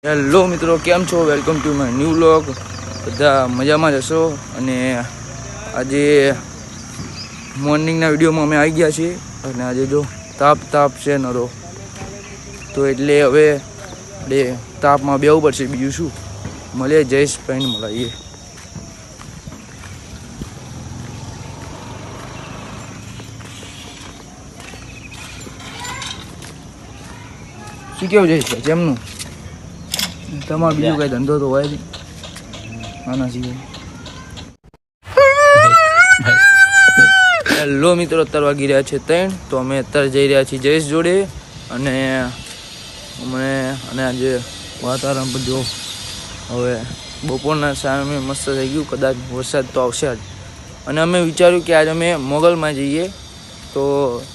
Hello મિત્રો, કેમ છો? Welcome to my new vlog. બધા મજામાં જ હશો. અને આજે મોર્નિંગના વિડીયોમાં અમે આવી ગયા છીએ. અને આજે જો તાપ છે નરો, તો એટલે હવે આપણે તાપમાં બેવું પડશે. બીજું શું, મળીએ જયેશ ભાઈને મળીએ. શું કેવું જયેશ ભાઈ, કેમનું? તમારો બીજો કઈ ધંધો તો હોય નહીં નાના છીએ. હેલો મિત્રો, અત્યારે વાગી રહ્યા છે 3. તો અમે અત્યારે જઈ રહ્યા છીએ જયેશ જોડે. અને આજે વાતાવરણ પણ જો હવે બપોરના સામે મસ્ત થઈ ગયું. કદાચ વરસાદ તો આવશે જ. અને અમે વિચાર્યું કે આજે અમે મોગલમાં જઈએ, તો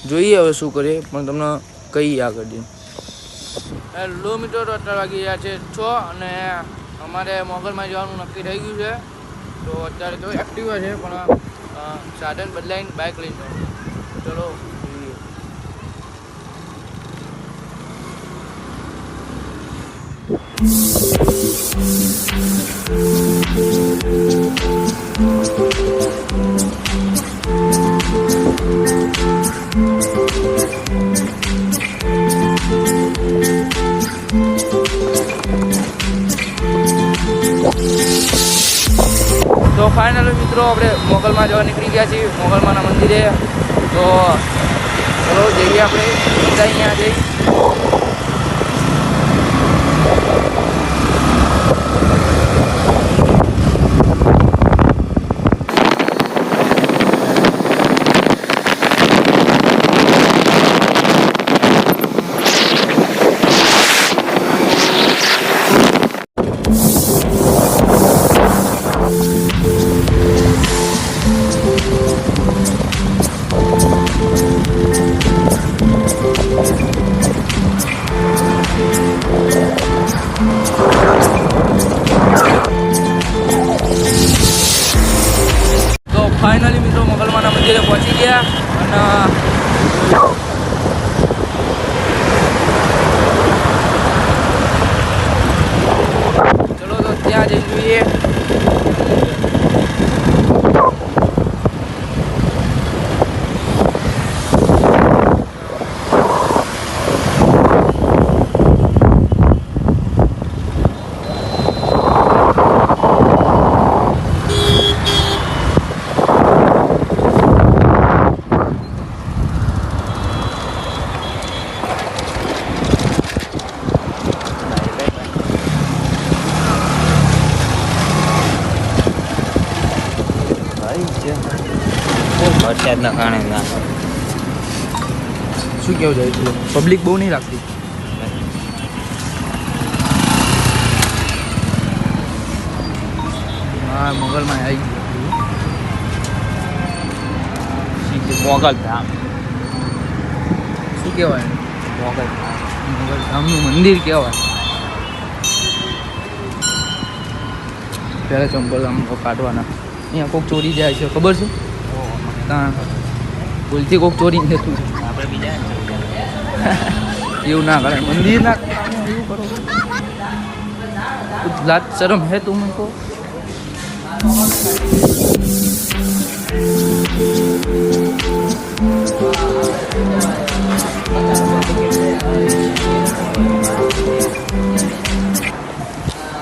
જોઈએ હવે શું કરીએ, પણ તમને કહીએ આગળ જઈને. હેલો મિત્રો, અત્યારે વાગી રહ્યા છે 6 અને અમારે મોગલમાં જવાનું નક્કી થઈ ગયું છે. તો અત્યારે તો એક્ટિવા છે, પણ સાધન બદલાઈને બાઇક લઈ જવાનું. ચલો જોઈએ. તો ફાઇનલી મિત્રો, આપણે મોગલમાં જવા નીકળી ગયા છીએ, મોગલમાના મંદિરે. તો ચલો જઈએ આપણે બધા અહીંયા જઈ. ફાઇનલી મિત્રો, મોગલમાના મંદિરે પહોંચી ગયા. અને ચલો તો ત્યાં જઈ જોઈએ. વરસાદના કારણે શું કેવું જાય છે, પબ્લિક બહુ નહીં લાગતી. હા, મોગલમાં આવી ગયું. મોગલ ધામ શું કહેવાય? મોગલ ધામનું મંદિર કહેવાય. પહેલાં ચંપલ આમ કાઢવાના. અહીંયા કોઈક ચોરી જાય છે, ખબર છે? ભૂલથી કોઈક ચોરી જતું આપણે બીજા એવું ના કરે. મંદિર ના એવું કરો. લાજ શરમ હે તું મને કહો.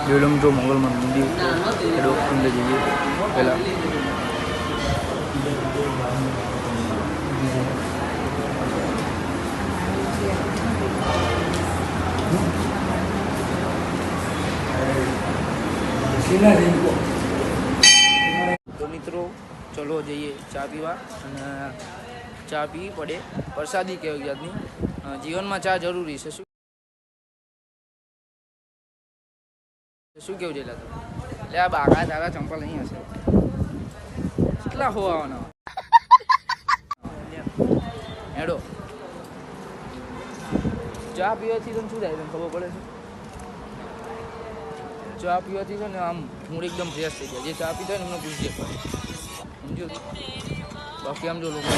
જોડમ જો મોગલમાં મંદિર અંદર જઈએ પહેલાં. તો મિત્રો, ચલો જઈએ ચા પીવા. અને ચા પીવી પડે, પ્રસાદી કહેવાય જાતની. જીવનમાં ચા જરૂરી છે. શું કેવું છે? એટલે આ બાગા તારા ચંપલ અહીં હશે. કેટલા હોવાના હેડો. ચા પીવાથી તને શું થાય, તને ખબર પડે છે? ચા પીવાથી છે ને આમ મૂડ એકદમ ફ્રેશ થઈ જાય. જે ચા પીતા હોય ને એમને પૂછજે, સમજો. બાકી આમ જો લોકો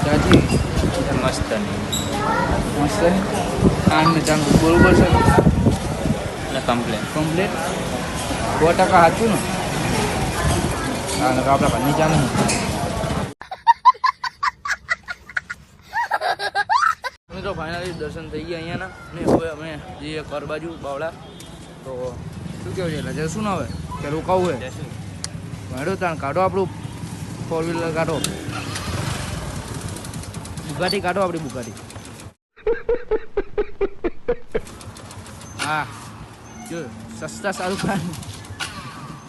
ચાથી મસ્ત મસ્ત ખાંડ ને ચાંદ બરોબર છે. કમ્પ્લેન. કમ્પ્લેટ 100% સાચું ને? હા નકર આપણા ઘરની ચા નહીં. મિત્રો ફાઇનલી દર્શન થઈ ગયા અહીંયાના ને હવે અમે જઈએ કર બાજુ બાવળા. તો શું કેવું છે એટલે જશું ને હવે કે રોકાવું હોય? મેળો તાણ કાઢો આપણું 4 વ્હીલર કાઢો, બુગાટી કાઢો આપણી બુગાટી. હા જો સસ્તા સારું કાઢ.